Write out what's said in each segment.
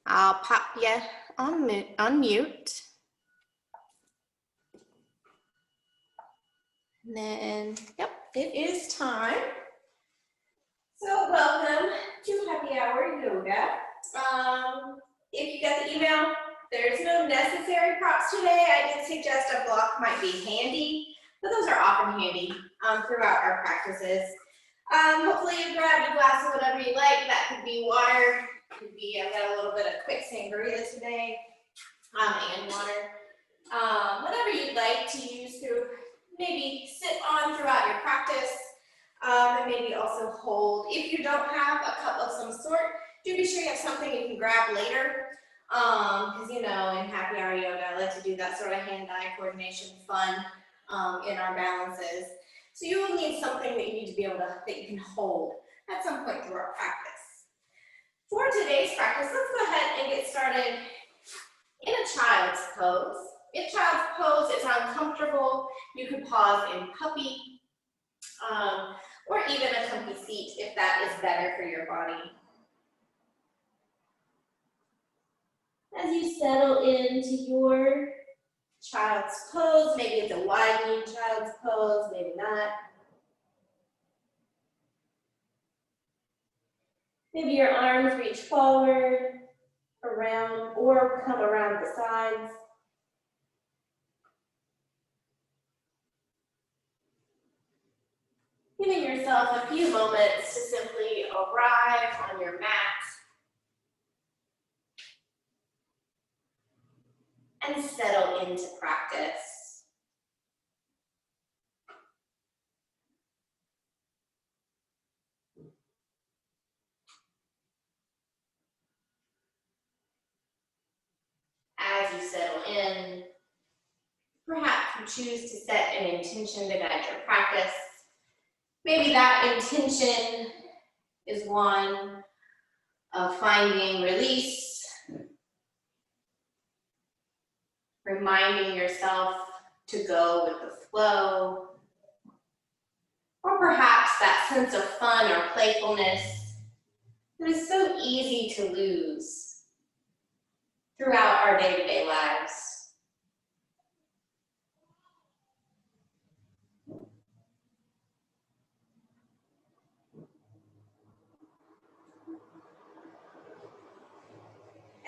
I'll pop you on unmute. And then, yep, it is time. So welcome to Happy Hour Yoga. If you got the email, there's no necessary props today. I did suggest a block might be handy, but those are often handy throughout our practices. Hopefully you grab your glass of whatever you like. That could be water, could be, I've got a little bit of quick sangria today, and water. Whatever you'd like to use to maybe sit on throughout your practice, and maybe also hold. If you don't have a cup of some sort, do be sure you have something you can grab later. Because you know, in Happy Hour Yoga, I like to do that sort of hand-eye coordination fun in our balances. So you will need something that you need to be able to, that you can hold at some point through our practice. For today's practice, let's go ahead and get started in a child's pose. If child's pose is uncomfortable, you could pause in puppy, or even a comfy seat if that is better for your body. As you settle into your child's pose, maybe it's a wide-knee child's pose, maybe not. Maybe your arms reach forward, around, or come around the sides. Giving yourself a few moments to simply arrive on your mat and settle into practice. As you settle in, perhaps you choose to set an intention to guide your practice. Maybe that intention is one of finding release, reminding yourself to go with the flow, or perhaps that sense of fun or playfulness that is so easy to lose throughout our day-to-day lives.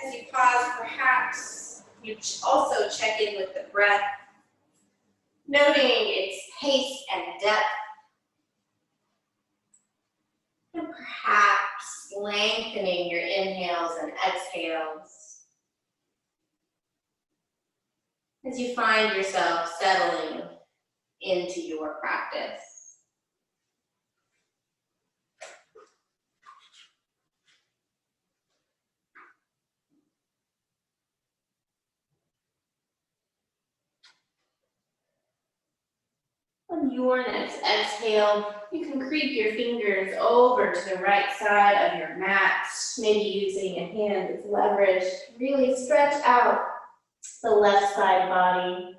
As you pause, perhaps you also check in with the breath, noting its pace and depth, and perhaps lengthening your inhales and exhales as you find yourself settling into your practice. On your next exhale, you can creep your fingers over to the right side of your mat, maybe using a hand as leverage to really stretch out the left side body.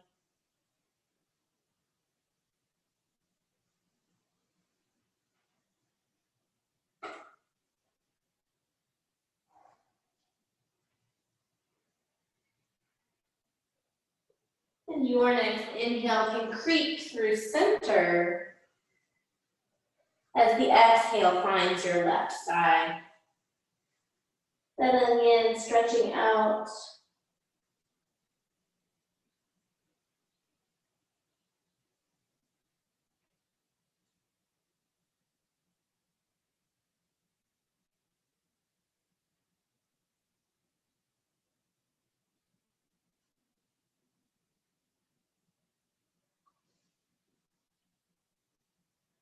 And your next inhale can creep through center as the exhale finds your left side. Settling in, stretching out.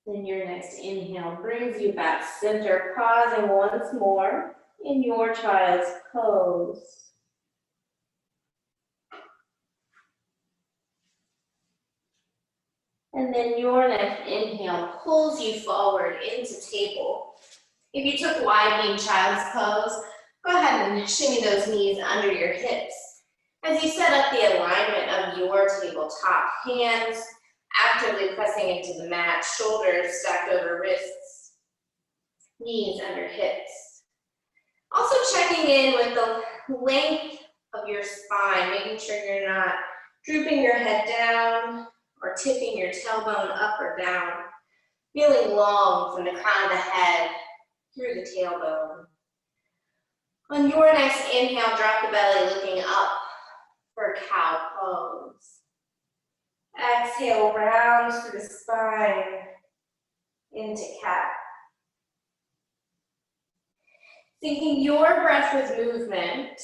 Then your next inhale brings you back center, pausing once more in your child's pose. And then your next inhale pulls you forward into table. If you took wide-knee child's pose, go ahead and shimmy those knees under your hips. As you set up the alignment of your tabletop, hands actively pressing into the mat, shoulders stacked over wrists, knees under hips. Also checking in with the length of your spine, making sure you're not drooping your head down or tipping your tailbone up or down. Feeling long from the crown of the head through the tailbone. On your next inhale, drop the belly looking up for cow pose. Exhale, round through the spine into cat. Syncing your breath with movement.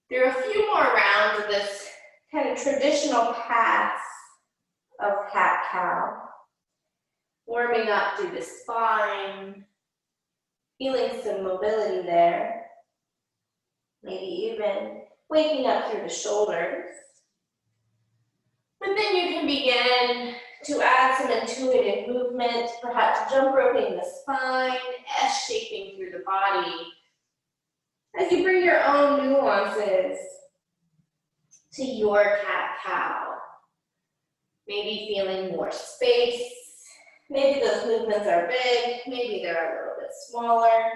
There are a few more rounds of this kind of traditional path of cat-cow. Warming up through the spine, feeling some mobility there. Maybe even waking up through the shoulders. But then you can begin to add some intuitive movement, perhaps jump roping the spine, S-shaping through the body, as you bring your own nuances to your cat-cow. Maybe feeling more space. Maybe those movements are big, maybe they're a little bit smaller.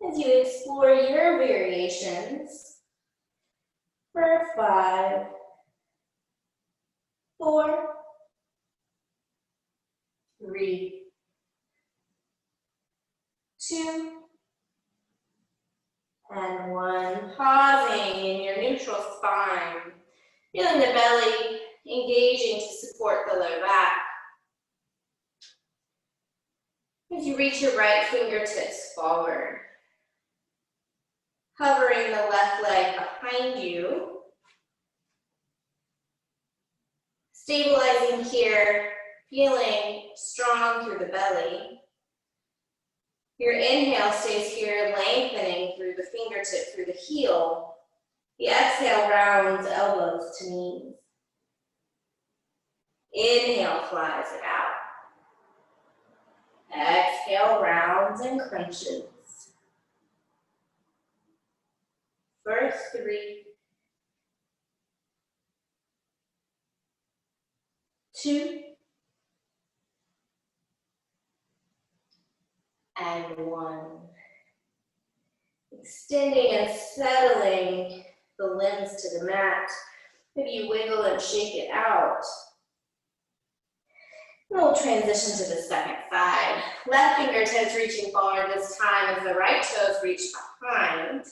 As you explore your variations for 5, 4, 3, 2, and 1. Pausing in your neutral spine, feeling the belly engaging to support the low back. As you reach your right fingertips forward, hovering the left leg behind you, stabilizing here, feeling strong through the belly. Your inhale stays here, lengthening through the fingertip, through the heel. The exhale rounds elbows to knees. Inhale flies it out. Exhale rounds and crunches. First 3, 2, and 1. Extending and settling the limbs to the mat. Maybe you wiggle and shake it out. And we'll transition to the second side. Left fingertips reaching forward this time as the right toes reach behind.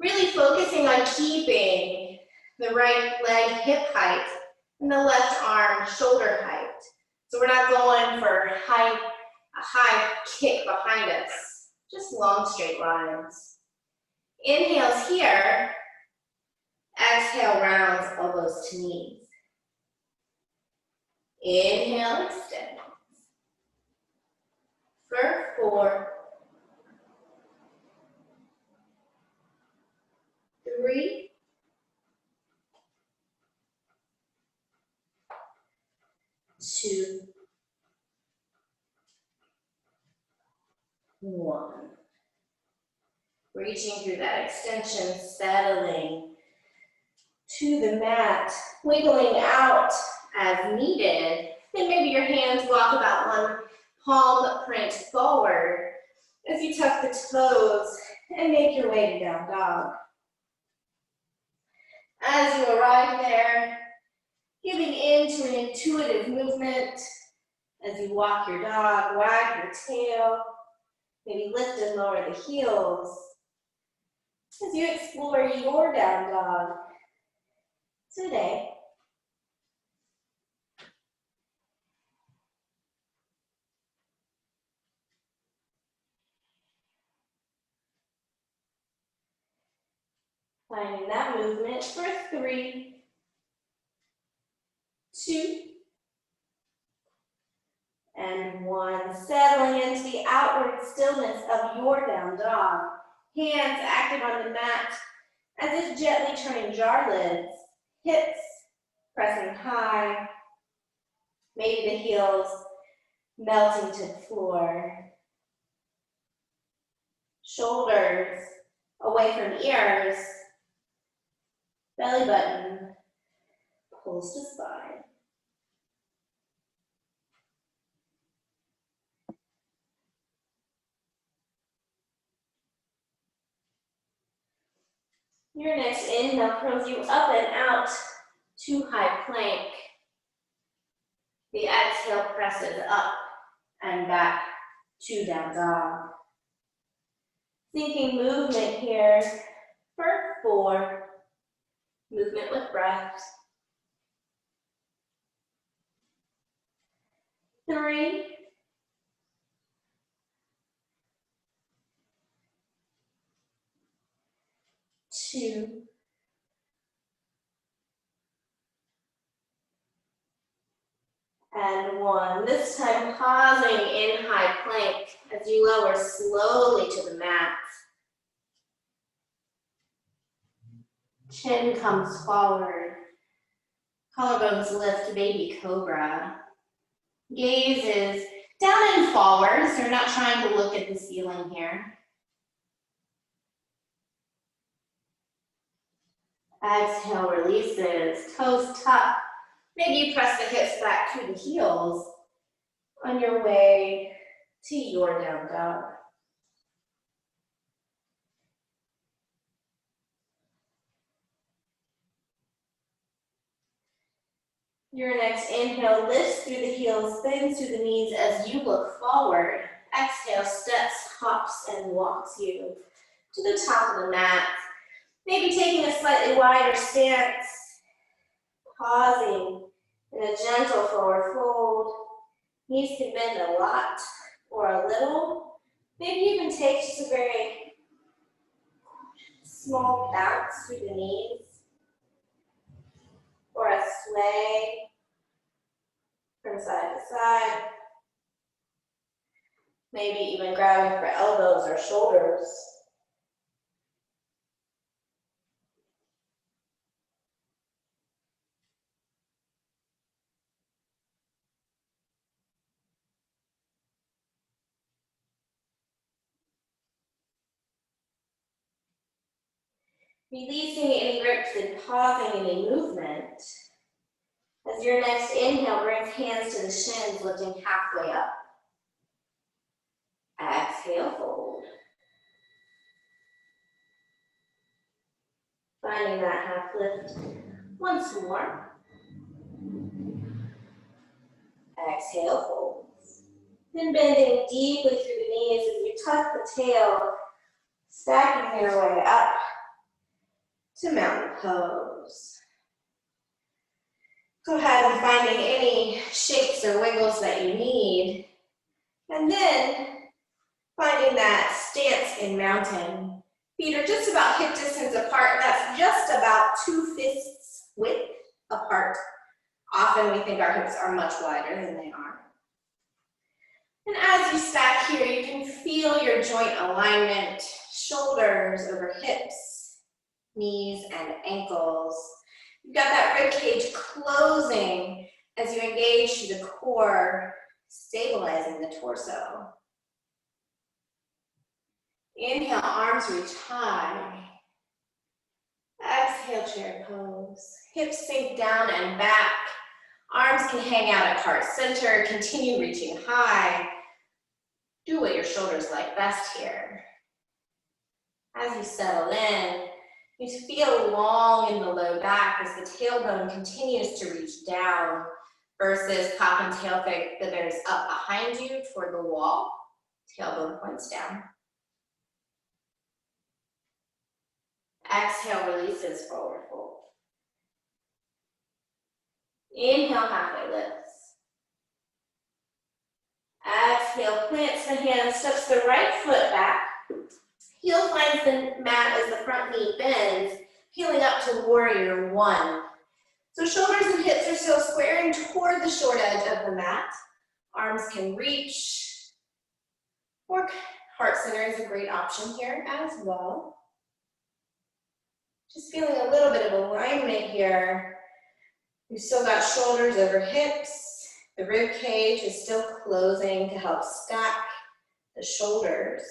Really focusing on keeping the right leg hip height and the left arm shoulder height. So we're not going for a high kick behind us, just long straight lines. Inhales here, exhale rounds elbows to knees. Inhale, extend. For 4, 3, 2, 1. Reaching through that extension, settling to the mat, wiggling out as needed. Then maybe your hands walk about 1 palm print forward as you tuck the toes and make your way to down dog. As you arrive there, giving into an intuitive movement as you walk your dog, wag your tail, maybe lift and lower the heels. As you explore your down dog today. Finding that movement for 3, 2, and 1. Settling into the outward stillness of your down dog. Hands active on the mat as if gently turning jar lids. Hips pressing high. Maybe the heels melting to the floor. Shoulders away from ears. Belly button pulls to spine. Your next inhale curls you up and out to high plank. The exhale presses up and back to down dog. Thinking movement here for 4. Movement with breath. 3. 2. And 1. This time pausing in high plank as you lower slowly to the mat. Chin comes forward. Collarbones lift, baby cobra. Gaze is down and forward, so you're not trying to look at the ceiling here. Exhale, releases, toes tuck. Maybe you press the hips back to the heels on your way to your down dog. Your next inhale lifts through the heels, bends through the knees as you look forward. Exhale, steps, hops, and walks you to the top of the mat. Maybe taking a slightly wider stance, pausing in a gentle forward fold. Knees can bend a lot or a little. Maybe you can take just a very small bounce through the knees or a sway from side to side. Maybe even grabbing for elbows or shoulders. Releasing any grips and pausing any movement. As your next inhale brings hands to the shins, lifting halfway up. Exhale, fold. Finding that half lift once more. Exhale, fold. Then bending deeply through the knees as you tuck the tail, stacking your way up to mountain pose. Go ahead and finding any shakes or wiggles that you need. And then finding that stance in mountain. Feet are just about hip distance apart. That's just about 2 fists width apart. Often we think our hips are much wider than they are. And as you stack here, you can feel your joint alignment, shoulders over hips, knees and ankles. You've got that rib cage closing as you engage to the core, stabilizing the torso. Inhale, arms reach high. Exhale, chair pose. Hips sink down and back. Arms can hang out at heart center. Continue reaching high. Do what your shoulders like best here. As you settle in, you feel long in the low back as the tailbone continues to reach down versus pop and tail feathers up behind you toward the wall. Tailbone points down. Exhale, releases, forward fold. Inhale, halfway lifts. Exhale, plants the hands, steps the right foot back. Heel finds the mat as the front knee bends, peeling up to warrior 1. So shoulders and hips are still squaring toward the short edge of the mat. Arms can reach, or heart center is a great option here as well. Just feeling a little bit of alignment here. You've still got shoulders over hips. The rib cage is still closing to help stack the shoulders.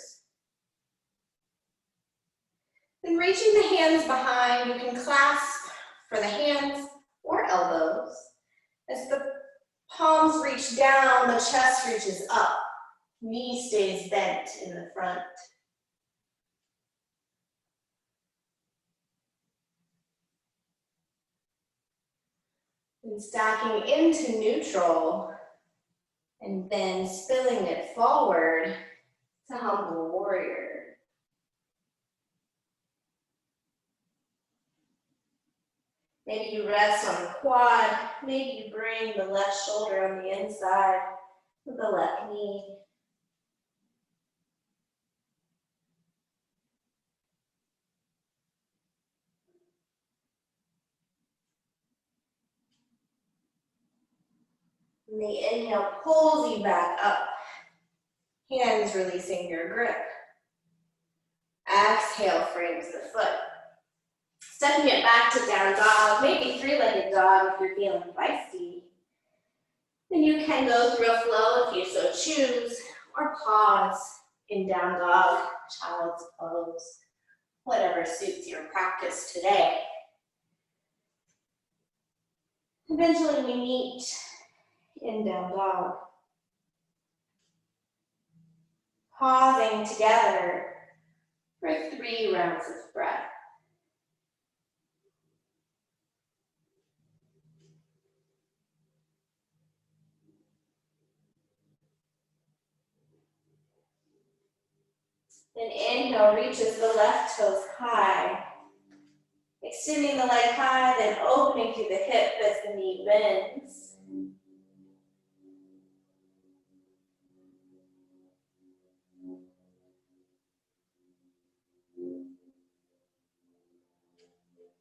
Then reaching the hands behind, you can clasp for the hands or elbows. As the palms reach down, the chest reaches up. Knee stays bent in the front. And stacking into neutral, and then spilling it forward to humble warrior. Maybe you rest on the quad. Maybe you bring the left shoulder on the inside of the left knee. And the inhale pulls you back up. Hands releasing your grip. Exhale, frames the foot. Stepping it back to down dog, maybe three-legged dog if you're feeling feisty. Then you can go through a flow if you so choose, or pause in down dog, child's pose, whatever suits your practice today. Eventually we meet in down dog. Pausing together for 3 rounds of breath. Then inhale, reaches the left toes high. Extending the leg high, then opening through the hip as the knee bends.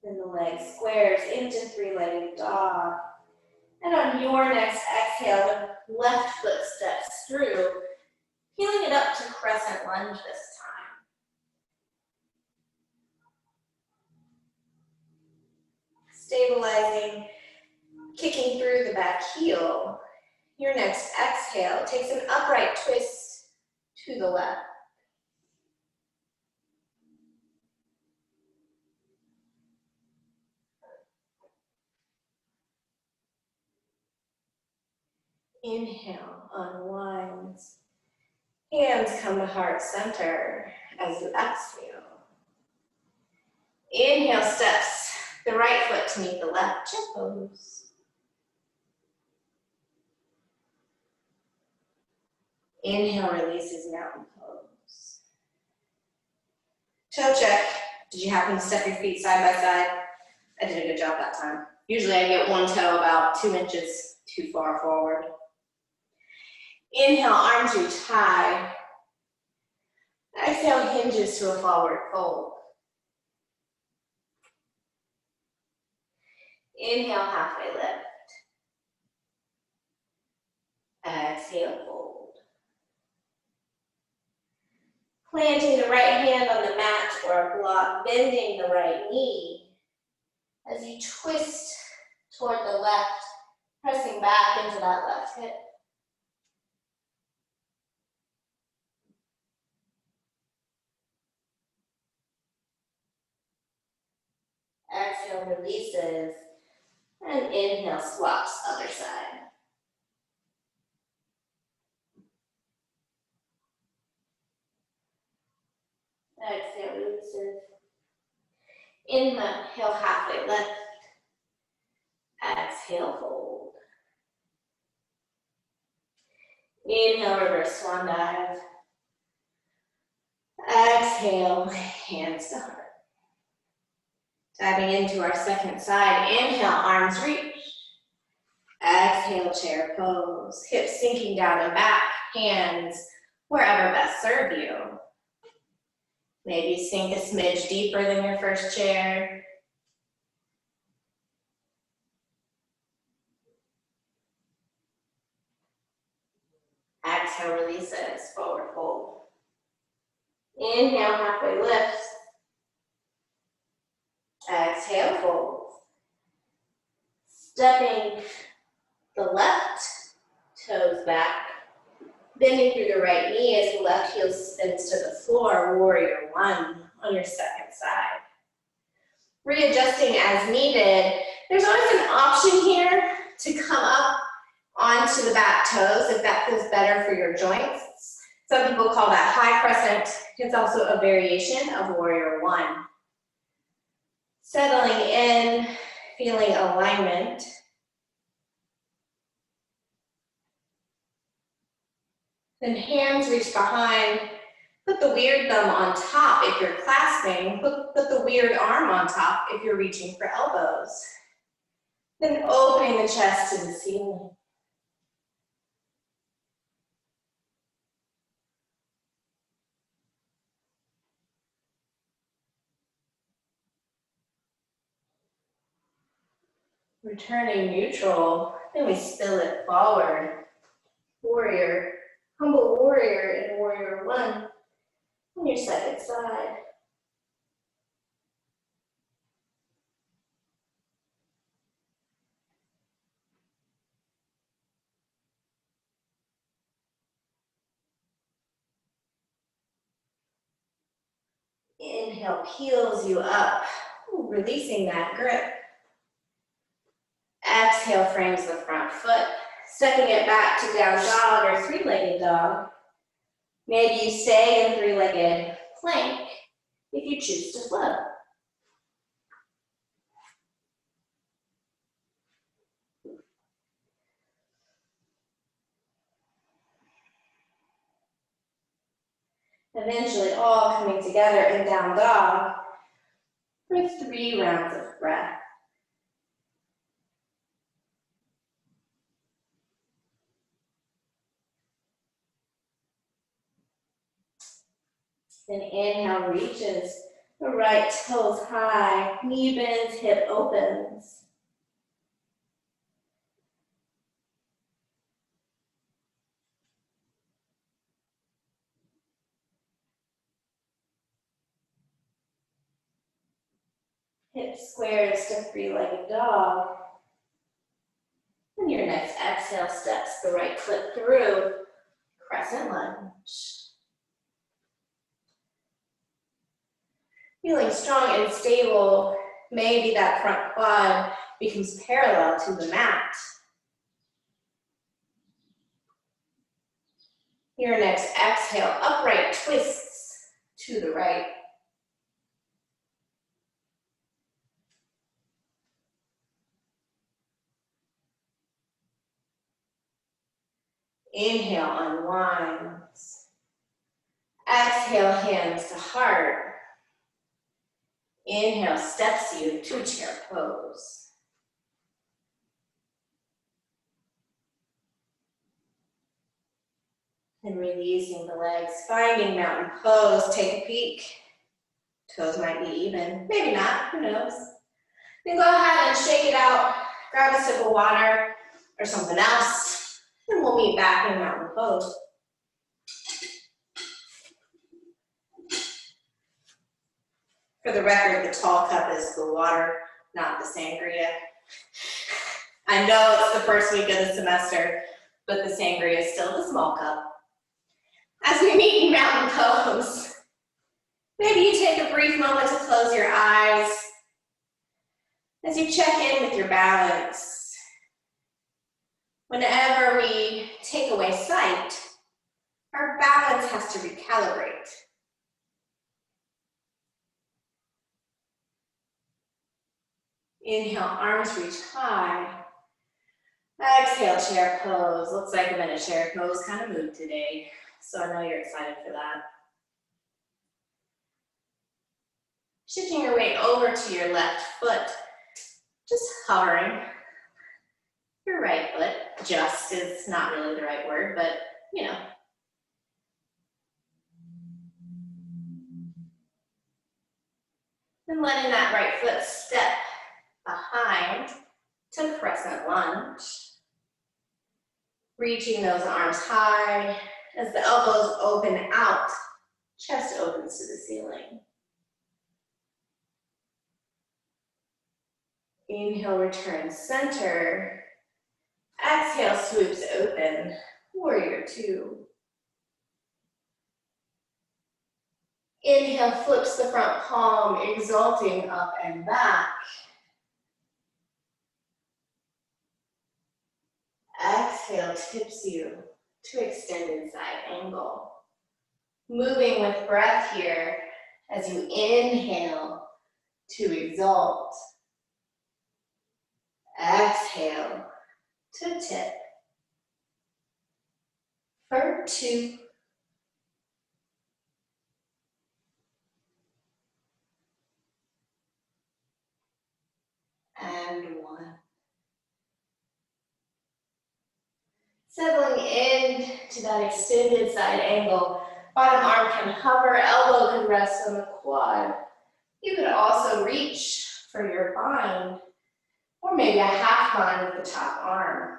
Then the leg squares into three-legged dog. And on your next exhale, the left foot steps through, heeling it up to Crescent Lunge this time. Stabilizing, kicking through the back heel. Your next exhale takes an upright twist to the left. Inhale, unwinds. Hands come to heart center as you exhale. Inhale, steps the right foot to meet the left, chip pose. Inhale, releases mountain pose. Toe check. Did you happen to step your feet side by side? I did a good job that time. Usually I get one toe about 2 inches too far forward. Inhale, arms reach high. Exhale, hinges to a forward fold. Inhale, halfway lift. Exhale, fold. Planting the right hand on the mat or a block, bending the right knee as you twist toward the left, pressing back into that left hip. Exhale, releases, and inhale, swaps other side. Exhale, releases. Inhale, halfway lift. Exhale, fold. Inhale, reverse swan dive. Exhale, hands to heart. Diving into our second side, inhale, arms reach. Exhale, chair pose. Hips sinking down and back, hands wherever best serve you. Maybe sink a smidge deeper than your first chair. Exhale, releases, forward fold. Inhale, halfway lift. Exhale, fold. Stepping the left toes back. Bending through the right knee as the left heel spins to the floor, warrior one on your second side. Readjusting as needed. There's always an option here to come up onto the back toes if that feels better for your joints. Some people call that high crescent. It's also a variation of warrior one. Settling in, feeling alignment. Then hands reach behind. Put the weird thumb on top if you're clasping. Put the weird arm on top if you're reaching for elbows. Then opening the chest to the ceiling. Returning neutral, then we spill it forward. Warrior, humble warrior in warrior one. On your second side. Inhale peels you up, releasing that grip. Exhale frames the front foot, stepping it back to down dog or three-legged dog. Maybe you stay in three-legged plank if you choose to float. Eventually all coming together in down dog for 3 rounds of breath. Then inhale reaches the right toes high, knee bends, hip opens. Hip squares to three-legged dog. And your next exhale steps the right foot through, Crescent Lunge. Feeling strong and stable, maybe that front quad becomes parallel to the mat. Your next exhale, upright twists to the right. Inhale, unwinds. Exhale, hands to heart. Inhale, steps you to chair pose. And releasing the legs, finding mountain pose. Take a peek. Toes might be even, maybe not, who knows. Then go ahead and shake it out. Grab a sip of water or something else. And we'll meet back in mountain pose. For the record, the tall cup is the water, not the sangria. I know it's the first week of the semester, but the sangria is still the small cup. As we meet in mountain pose, maybe you take a brief moment to close your eyes as you check in with your balance. Whenever we take away sight, our balance has to recalibrate. Inhale, arms reach high. Exhale, chair pose. Looks like I'm in a chair pose kind of mood today, so I know you're excited for that. Shifting your weight over to your left foot, just hovering. Your right foot, just is not really the right word, but you know. And letting that right foot step behind to Crescent Lunge. Reaching those arms high as the elbows open out, chest opens to the ceiling. Inhale, return center. Exhale, swoops open, warrior two. Inhale, flips the front palm, exalting up and back. Exhale, tips you to extended side angle. Moving with breath here as you inhale to exalt. Exhale to tip. for 2, and 1. Settling in to that extended side angle. Bottom arm can hover, elbow can rest on the quad. You could also reach for your bind, or maybe a half bind with the top arm.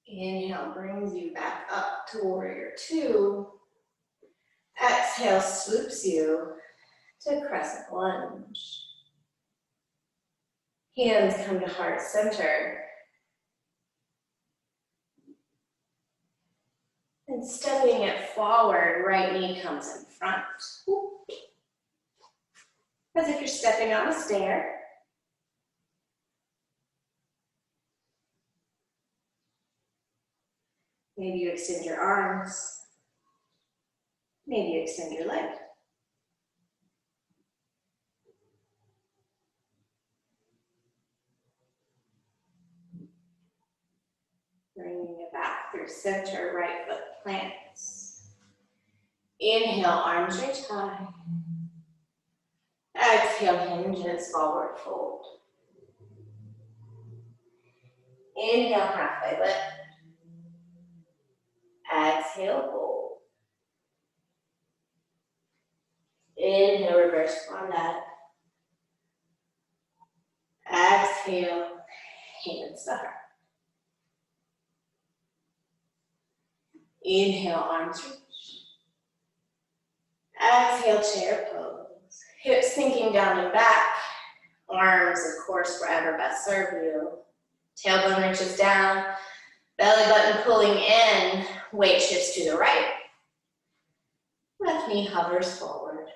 Inhale brings you back up to warrior 2. Exhale swoops you to crescent lunge. Hands come to heart center. And stepping it forward, right knee comes in front. As if you're stepping on a stair. Maybe you extend your arms. Maybe you extend your leg. Bringing it back through center, right foot plants. Inhale, arms reach high. Exhale, hinges, forward fold. Inhale, halfway lift. Exhale, fold. Inhale, reverse wandad. Exhale, hands to heart. Inhale, arms reach. Exhale, chair pose. Hips sinking down and back. Arms, of course, wherever best serve you. Tailbone reaches down. Belly button pulling in. Weight shifts to the right. Left knee hovers forward.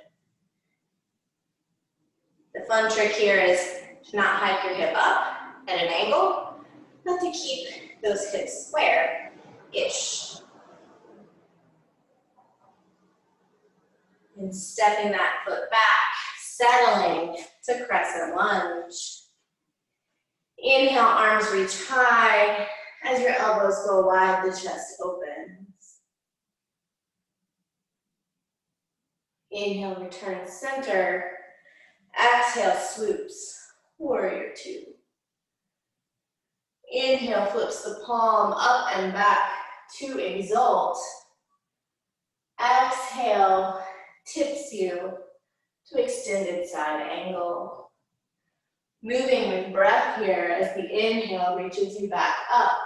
The fun trick here is to not hike your hip up at an angle, but to keep those hips square-ish. And stepping that foot back, settling to crescent lunge. Inhale, arms reach high. As your elbows go wide, the chest opens. Inhale, return center. Exhale, swoops, warrior 2. Inhale, flips the palm up and back to exalt. Exhale, tips you to extended side angle. Moving with breath here as the inhale reaches you back up.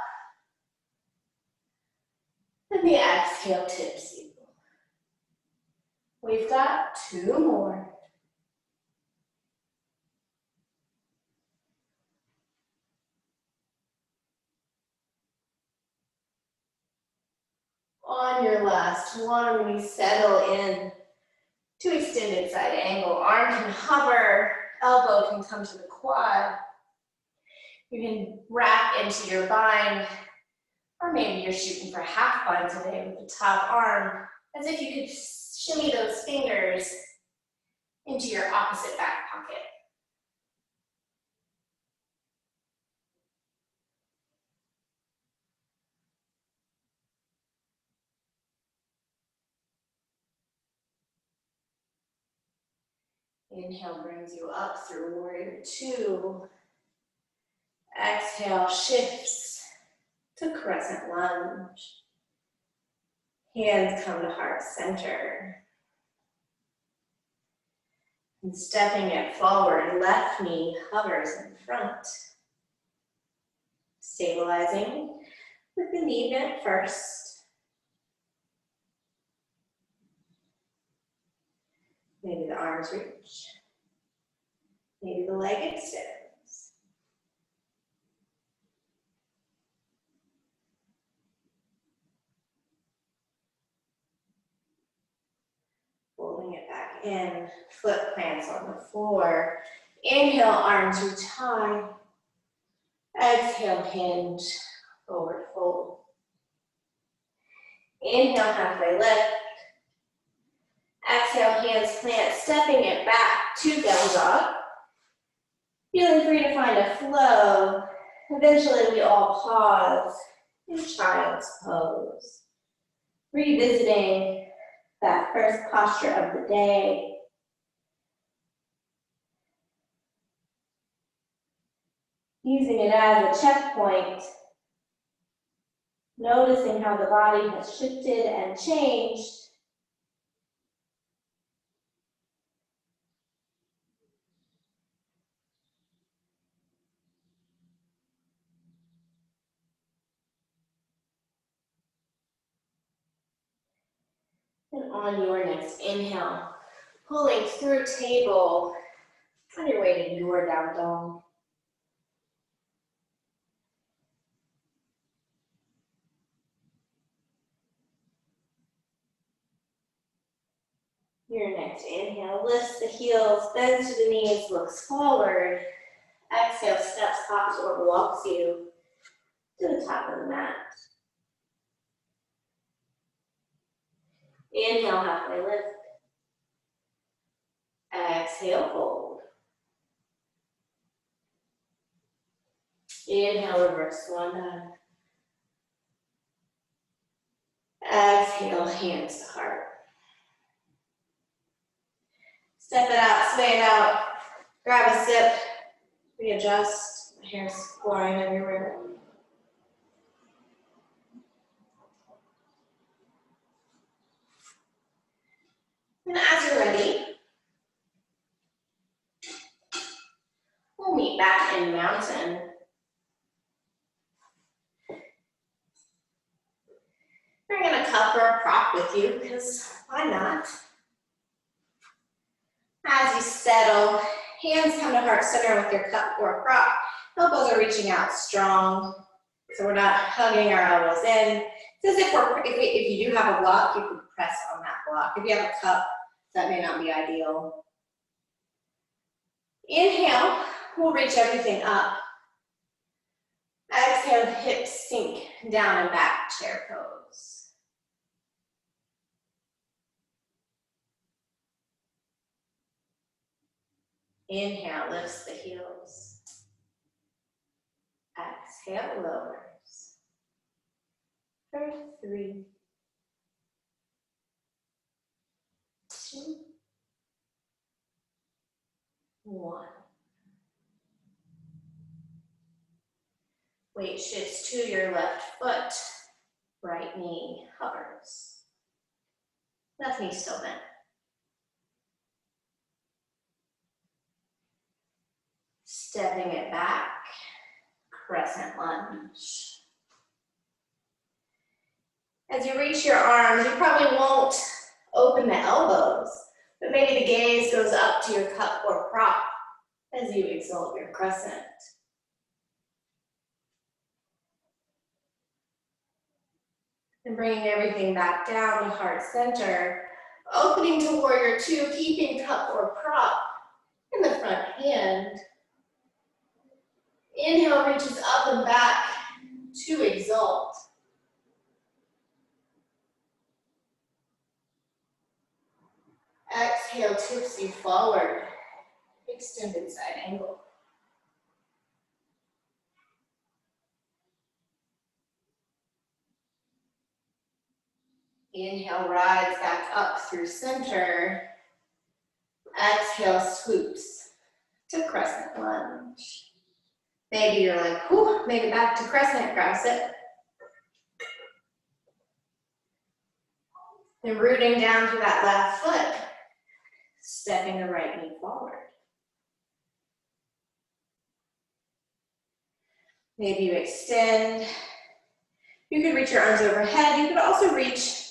And the exhale tips you. We've got 2 more. On your last one, we settle in to extended side angle. Arm can hover, elbow can come to the quad. You can wrap into your bind, or maybe you're shooting for half bind today with the top arm, as if you could shimmy those fingers into your opposite back pocket. Inhale brings you up through warrior 2. Exhale shifts to crescent lunge. Hands come to heart center. And stepping it forward, left knee hovers in front. Stabilizing with the knee bent first. Maybe the arms reach. Maybe the leg extends. Folding it back in, foot plants on the floor. Inhale, arms reach high. Exhale, hinge, forward fold. Inhale, halfway lift. Exhale, hands plant, stepping it back to down dog. Feeling free to find a flow. Eventually, we all pause in child's pose. Revisiting that first posture of the day. Using it as a checkpoint. Noticing how the body has shifted and changed. And on your next inhale, pulling through table on your way to your down dog. Your next inhale, lifts the heels, bends to the knees, looks forward. Exhale, steps, hops, or walks you to the top of the mat. Inhale, halfway lift. Exhale, fold. Inhale, reverse swan dive. Exhale, hands to heart. Step it out, sway it out. Grab a sip, readjust. My hair's flying everywhere. And as you're ready, we'll meet back in mountain. Bring in a cup or a prop with you, because why not? As you settle, hands come to heart center with your cup or prop. Elbows are reaching out strong, so we're not hugging our elbows in. It's as if you do have a block, you can press on that block. If you have a cup, that may not be ideal. Inhale, we'll reach everything up. Exhale, hips sink down and back, chair pose. Inhale, lifts the heels. Exhale, lowers. For 3, 2, 1. Weight shifts to your left foot. Right knee hovers. Left knee still bent. Stepping it back, crescent lunge. As you reach your arms, you probably won't open the elbows, but maybe the gaze goes up to your cup or prop as you exalt your crescent. And bringing everything back down to heart center, opening to warrior 2, keeping cup or prop in the front hand. Inhale reaches up and back to exalt. Exhale, tips you forward, extended side angle. Inhale, rise back up through center. Exhale, swoops to crescent lunge. Maybe you're like, whew, made it back to crescent, cross it. Then rooting down to that left foot, stepping the right knee forward. Maybe you extend. You could reach your arms overhead. You could also reach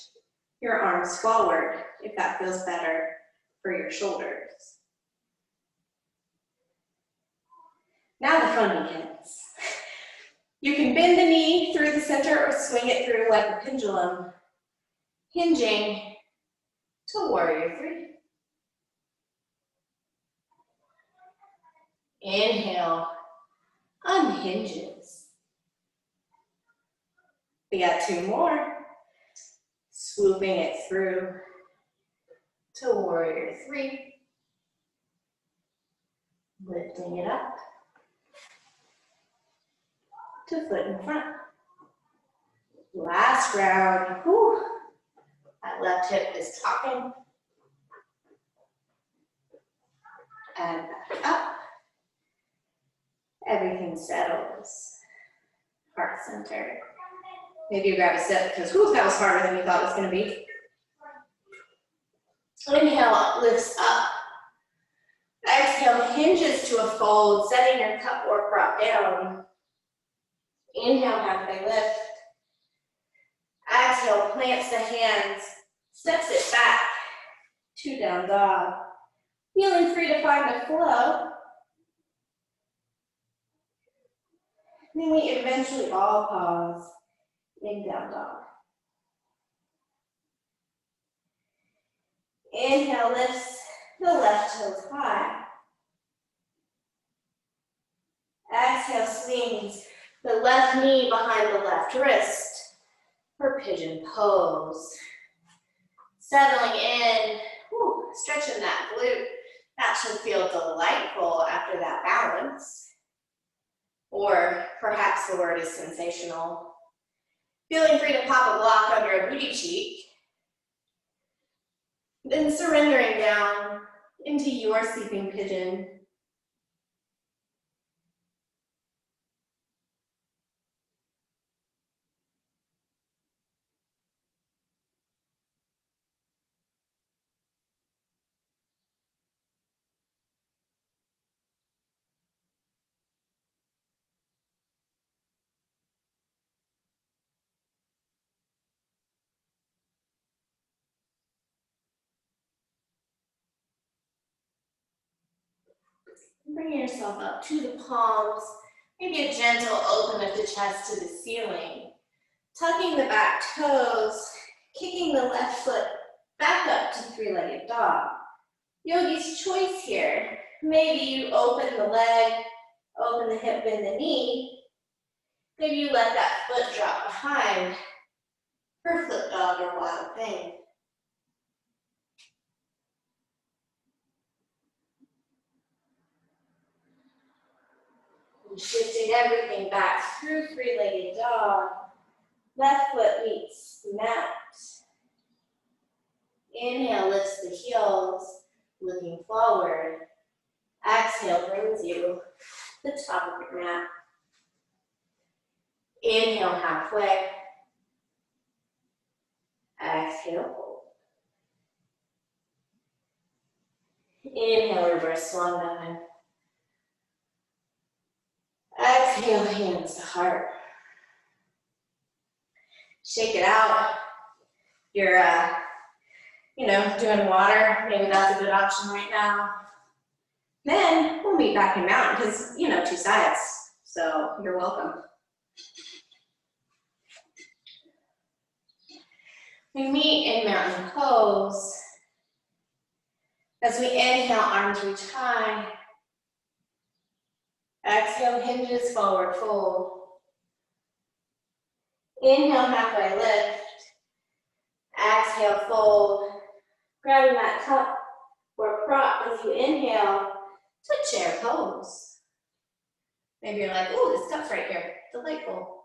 your arms forward if that feels better for your shoulders. Now the fun begins. You can bend the knee through the center or swing it through like a pendulum, hinging to warrior 3. Inhale, unhinges. We got 2 more. Swooping it through to warrior three. Lifting it up to foot in front. Last round. Whew. That left hip is talking. And back up. Everything settles. Heart center. Maybe you grab a sip because that was harder than you thought it was going to be. Inhale, lifts up. Exhale, hinges to a fold, setting your cup or prop down. Inhale, halfway lift. Exhale, plants the hands, steps it back to down dog. Feeling free to find the flow. Then we eventually all pause in down dog. Inhale, lifts the left toes high. Exhale, swings the left knee behind the left wrist for pigeon pose. Settling in, stretching that glute. That should feel delightful after that balance. Or perhaps the word is sensational. Feeling free to pop a block under a booty cheek. Then surrendering down into your sleeping pigeon. Bring yourself up to the palms. Maybe a gentle open of the chest to the ceiling. Tucking the back toes, kicking the left foot back up to three-legged dog. Yogi's choice here. Maybe you open the leg, open the hip, bend the knee. Maybe you let that foot drop behind for flip dog or wild thing. And shifting everything back through three-legged dog. Left foot meets the mat. Inhale lifts the heels, looking forward. Exhale brings you to the top of your mat. Inhale halfway. Exhale, hold. Inhale, reverse swan dive. Exhale, hands to heart. Shake it out. You're, doing water. Maybe that's a good option right now. Then we'll meet back in mountain because, two sides. So you're welcome. We meet in mountain pose. As we inhale, arms reach high. Exhale, hinges, forward fold. Inhale, halfway lift. Exhale, fold. Grabbing that cup or prop as you inhale to chair pose. Maybe you're like, ooh, this cup's right here. Delightful.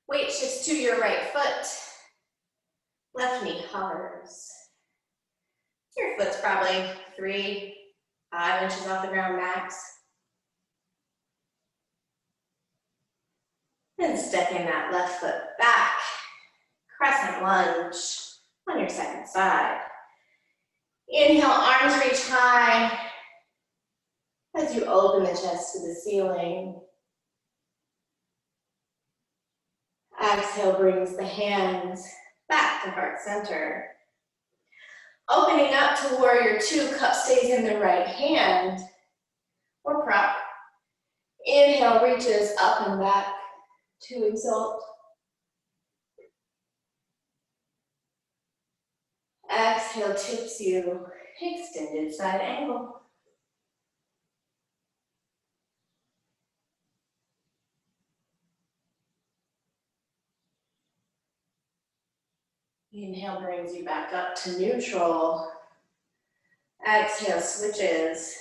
Weight shifts to your right foot. Left knee hovers. Your foot's probably 3-5 inches off the ground max. Then stepping that left foot back. Crescent lunge on your second side. Inhale, arms reach high as you open the chest to the ceiling. Exhale brings the hands back to heart center. Opening up to warrior two, cup stays in the right hand or prop. Inhale reaches up and back to exalt. Exhale tips you, extended side angle. Inhale brings you back up to neutral. Exhale switches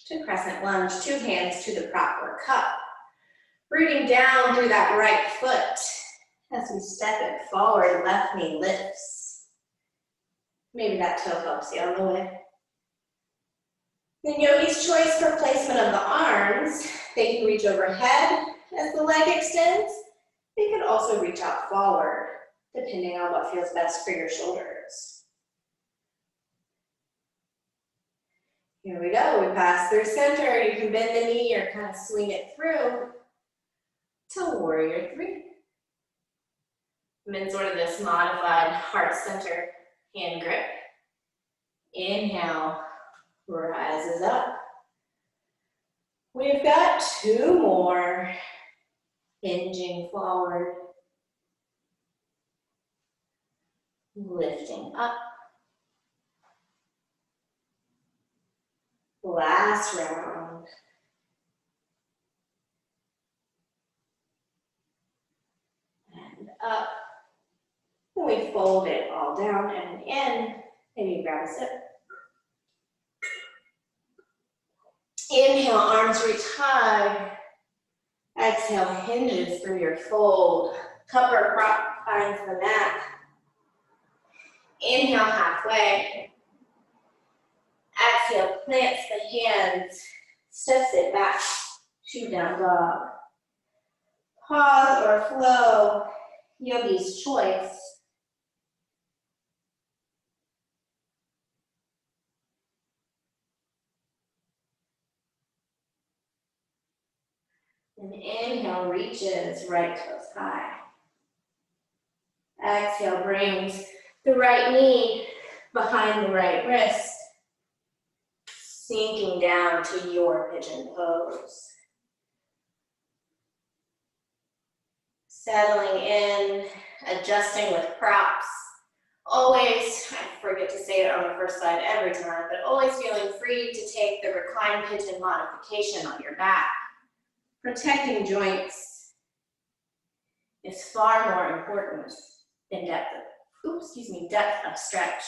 to Crescent Lunge, 2 hands to the prop or cup. Rooting down through that right foot as we step it forward, left knee lifts. Maybe that toe helps you on the way. Then yogi's choice for placement of the arms. They can reach overhead as the leg extends. They could also reach out forward, depending on what feels best for your shoulders. Here we go, we pass through center. You can bend the knee or kind of swing it through to warrior 3. I'm in sort of this modified heart center hand grip. Inhale, rises up. We've got 2 more. Hinging forward. Lifting up. Last round. And up. And we fold it all down and in. Maybe grab a sip. Inhale, arms reach high. Exhale, hinges through your fold. Cup or prop finds the mat. Inhale, halfway. Exhale, plants the hands, steps it back to down dog. Pause or flow, yogi's choice. And inhale, reaches, right toes high. Exhale, brings the right knee behind the right wrist, sinking down to your pigeon pose. Settling in, adjusting with props. Always, I forget to say it on the first side every time, but always feeling free to take the reclined pigeon modification on your back. Protecting joints is far more important than depth of stretch.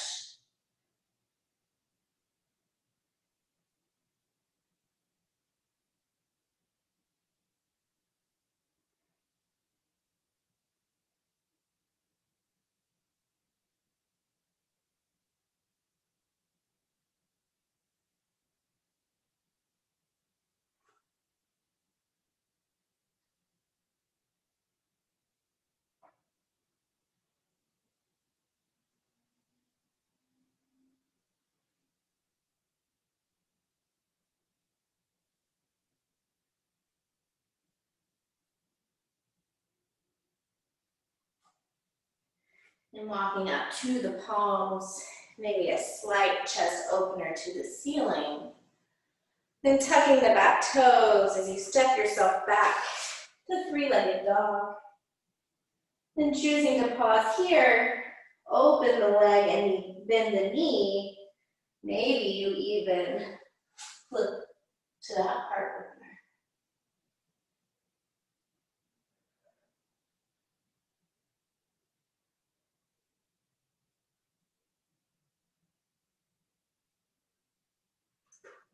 And walking up to the palms, maybe a slight chest opener to the ceiling. Then tucking the back toes as you step yourself back to 3-legged dog. Then choosing to pause here, open the leg and bend the knee. Maybe you even flip to that heart opener.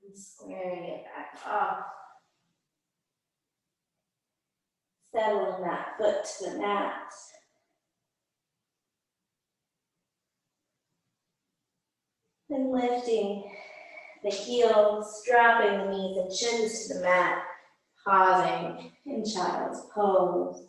And squaring it back off. Settling that foot to the mat. Then lifting the heels, dropping the knees and shins to the mat, pausing in child's pose.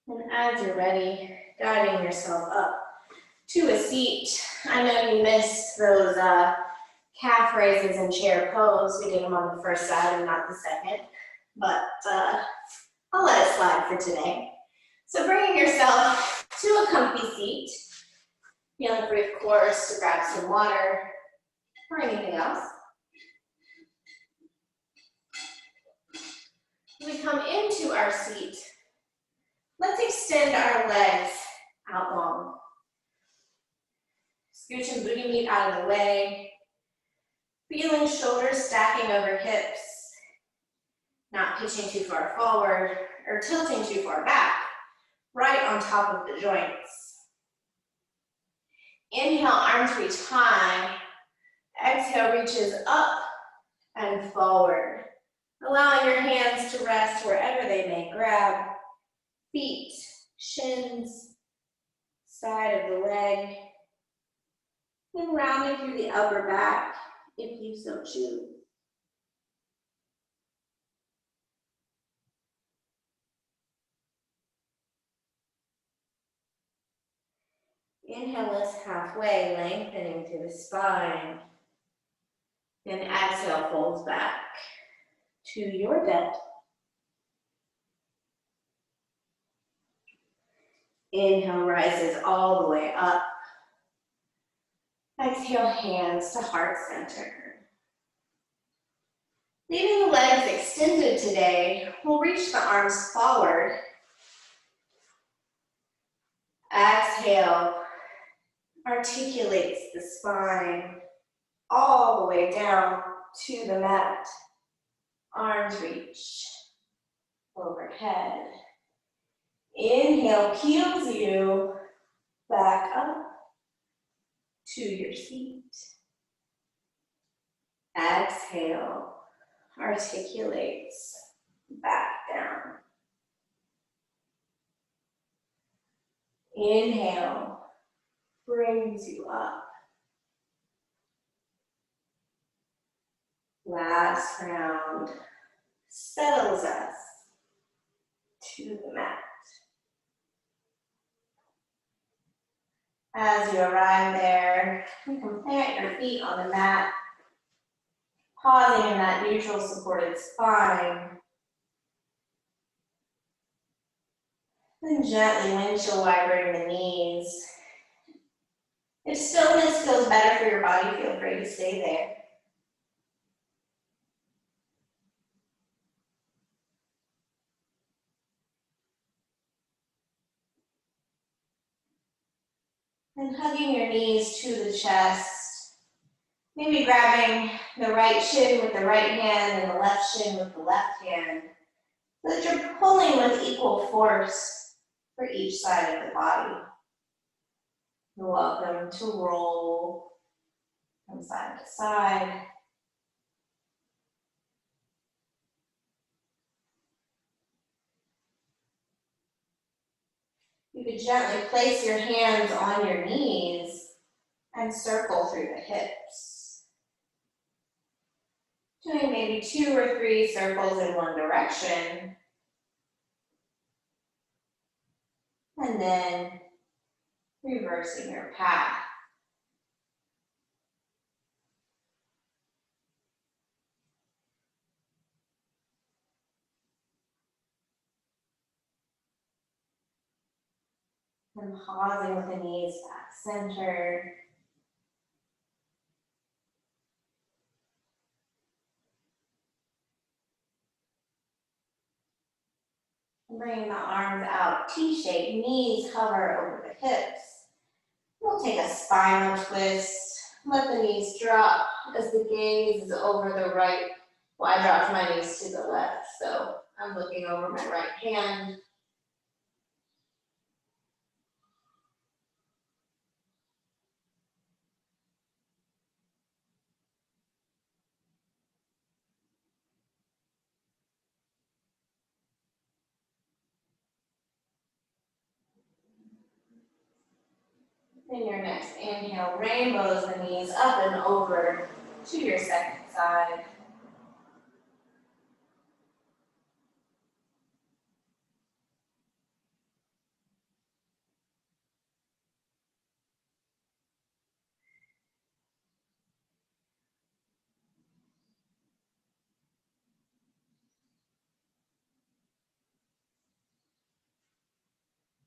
And as you're ready, guiding yourself up to a seat. I know you missed those calf raises and chair pose. We did them on the first side and not the second, but I'll let it slide for today. So bringing yourself to a comfy seat, feeling free, of course, to grab some water or anything else. We come into our seat, Let's extend our legs out long. Scooching booty meat out of the way. Feeling shoulders stacking over hips. Not pitching too far forward or tilting too far back. Right on top of the joints. Inhale, arms reach high. Exhale, reaches up and forward. Allowing your hands to rest wherever they may grab. Feet, shins, side of the leg. And rounding through the upper back if you so choose. Inhale us halfway, lengthening through the spine. Then exhale, folds back to your depth. Inhale rises all the way up. Exhale, hands to heart center. Leaving the legs extended today, we'll reach the arms forward. Exhale, articulates the spine all the way down to the mat. Arms reach overhead. Inhale, peels you back up to your seat. Exhale, articulates back down. Inhale, brings you up. Last round settles us to the mat. As you arrive there, you can plant your feet on the mat, pausing in that neutral supported spine. Then gently windshield wipering the knees. If stillness feels better for your body, feel free to stay there. And hugging your knees to the chest. Maybe grabbing the right shin with the right hand and the left shin with the left hand. So that you're pulling with equal force for each side of the body. You're welcome to roll from side to side. You could gently place your hands on your knees and circle through the hips. Doing maybe 2 or 3 circles in one direction. And then reversing your path. And pausing with the knees back center. Bring the arms out, T-shape, knees hover over the hips. We'll take a spinal twist. Let the knees drop as the gaze is over the right. Well, I dropped my knees to the left, so I'm looking over my right hand. In your next inhale, rainbows the knees up and over to your second side.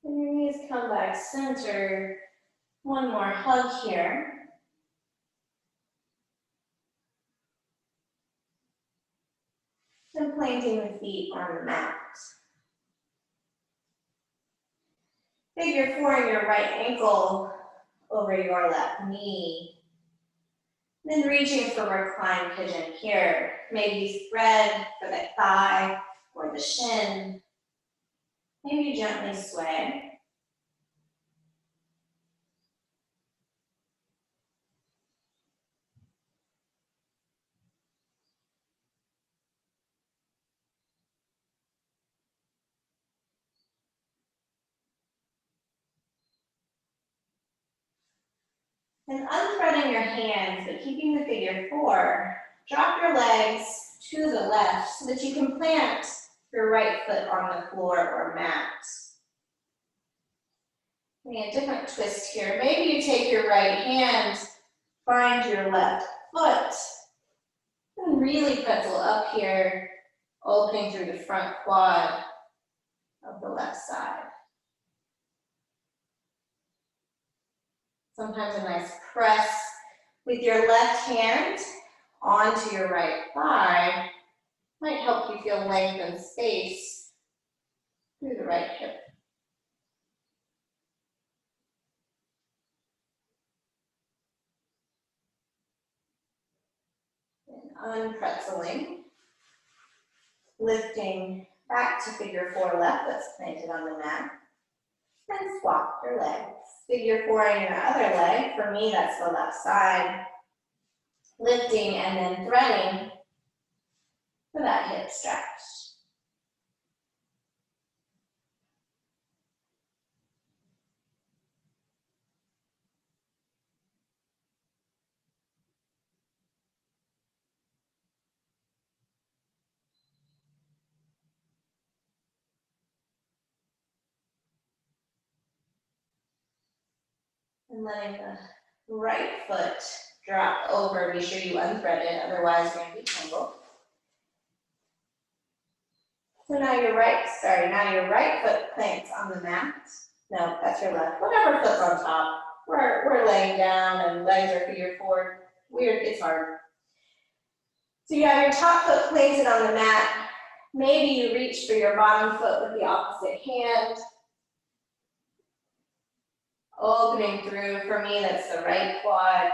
And your knees come back center. One more hug here. And planting the feet on the mat. Figure four your right ankle over your left knee. Then reaching for reclined pigeon here. Maybe thread for the thigh or the shin. Maybe gently sway. And unthreading your hands, but keeping the figure four, drop your legs to the left so that you can plant your right foot on the floor or mat. A different twist here. Maybe you take your right hand, find your left foot, and really pretzel up here, opening through the front quad of the left side. Sometimes a nice press with your left hand onto your right thigh might help you feel length and space through the right hip. And unpretzeling, lifting back to figure four left that's planted on the mat. And swap your legs. Figure four on your other leg. For me, that's the left side. Lifting and then threading for that hip stretch. And letting the right foot drop over. Be sure you unthread it, otherwise you're going to be tangled. So now your right foot plants on the mat. No, that's your left. Whatever foot's on top. We're laying down and legs are figure four. Weird, it's hard. So you have your top foot planted on the mat. Maybe you reach for your bottom foot with the opposite hand. Opening through, for me, that's the right quad.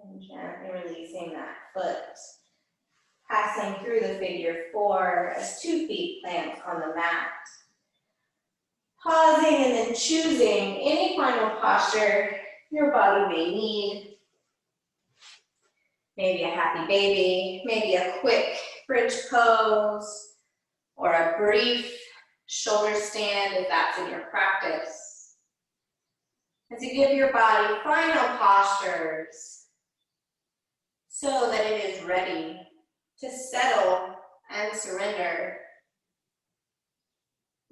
And gently releasing that foot. Passing through the figure four as 2 feet plant on the mat. Pausing and then choosing any final posture your body may need. Maybe a happy baby, maybe a quick bridge pose, or a brief shoulder stand if that's in your practice. As you give your body final postures so that it is ready to settle and surrender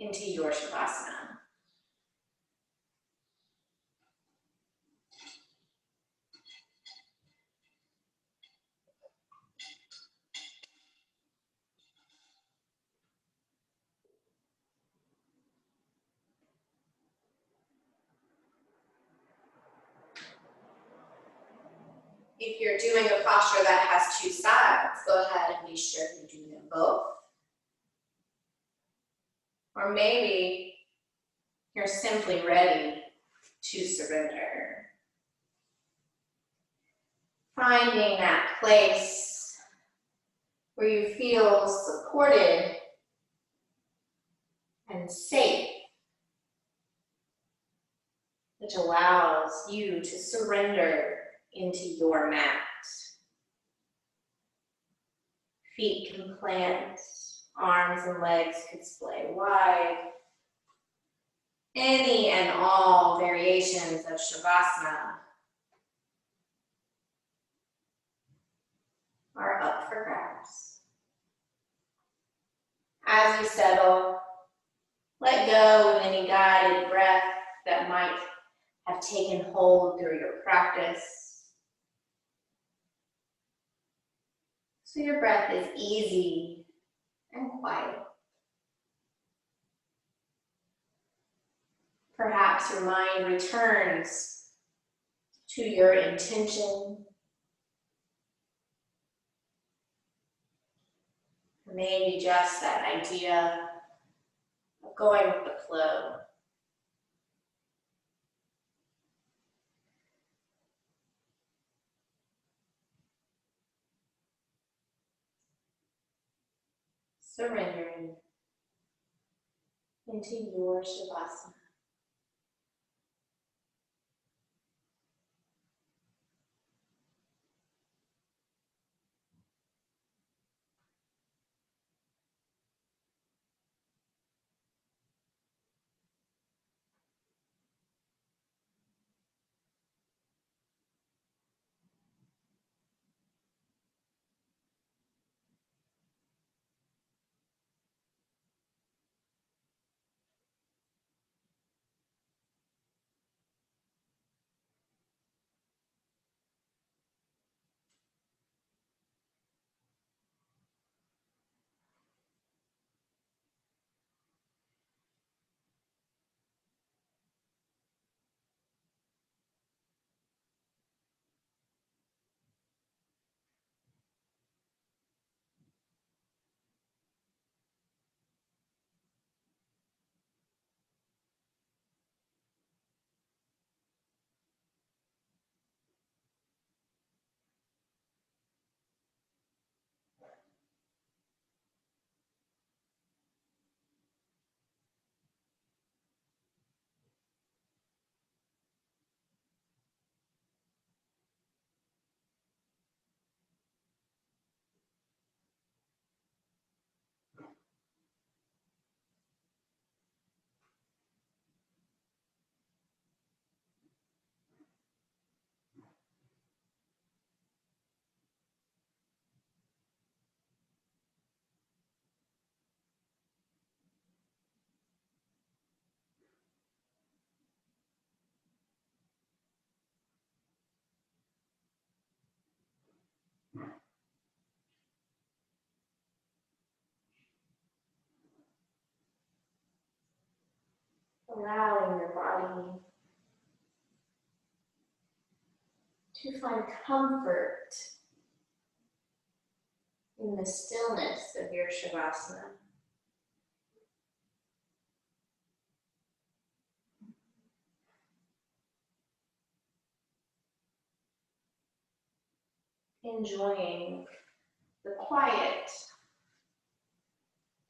into your Shavasana. If you're doing a posture that has 2 sides, go ahead and be sure you do them both. Or maybe you're simply ready to surrender. Finding that place where you feel supported and safe, which allows you to surrender into your mat. Feet can plant, arms and legs could splay wide. Any and all variations of Shavasana are up for grabs. As you settle, let go of any guided breath that might have taken hold through your practice. So your breath is easy and quiet. Perhaps your mind returns to your intention. Or maybe just that idea of going with the flow. Surrendering into your Shavasana. Allowing your body to find comfort in the stillness of your Shavasana. Enjoying the quiet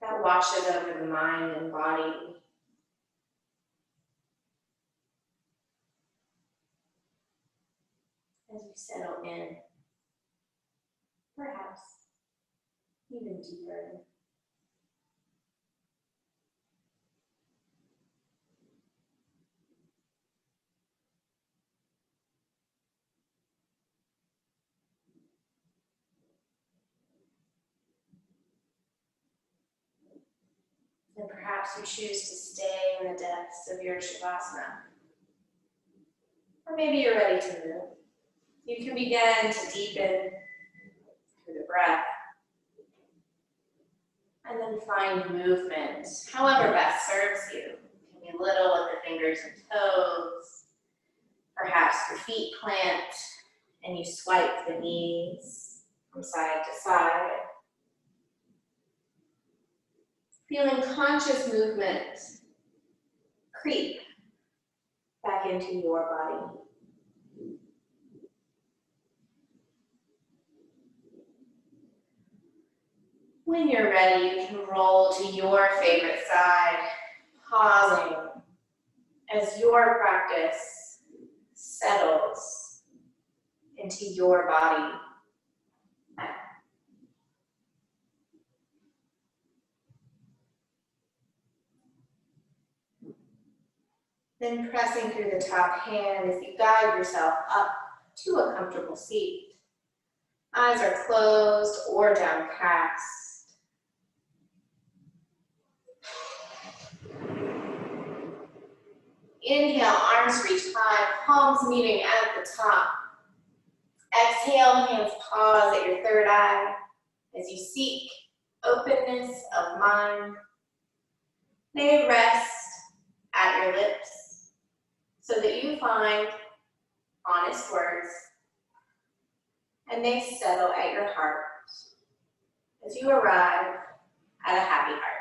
that washes over the mind and body. As you settle in, perhaps even deeper. And perhaps you choose to stay in the depths of your Shavasana. Or maybe you're ready to move. You can begin to deepen through the breath. And then find movement, however best serves you. It can be little with the fingers and toes. Perhaps your feet plant and you swipe the knees from side to side. Feeling conscious movement creep back into your body. When you're ready, you can roll to your favorite side, pausing as your practice settles into your body. Then pressing through the top hand as you guide yourself up to a comfortable seat. Eyes are closed or downcast. Inhale, arms reach high, palms meeting at the top. Exhale, hands pause at your third eye as you seek openness of mind. May rest at your lips. so that you find honest words and they settle at your heart as you arrive at a happy heart.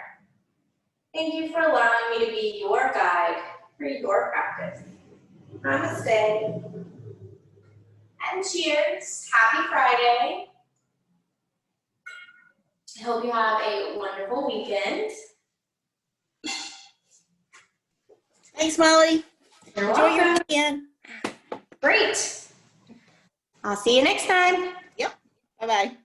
Thank you for allowing me to be your guide for your practice. Namaste. And cheers. Happy Friday. I hope you have a wonderful weekend. Thanks, Molly. You're Enjoy your welcome. weekend. Great. I'll see you next time. Bye-bye.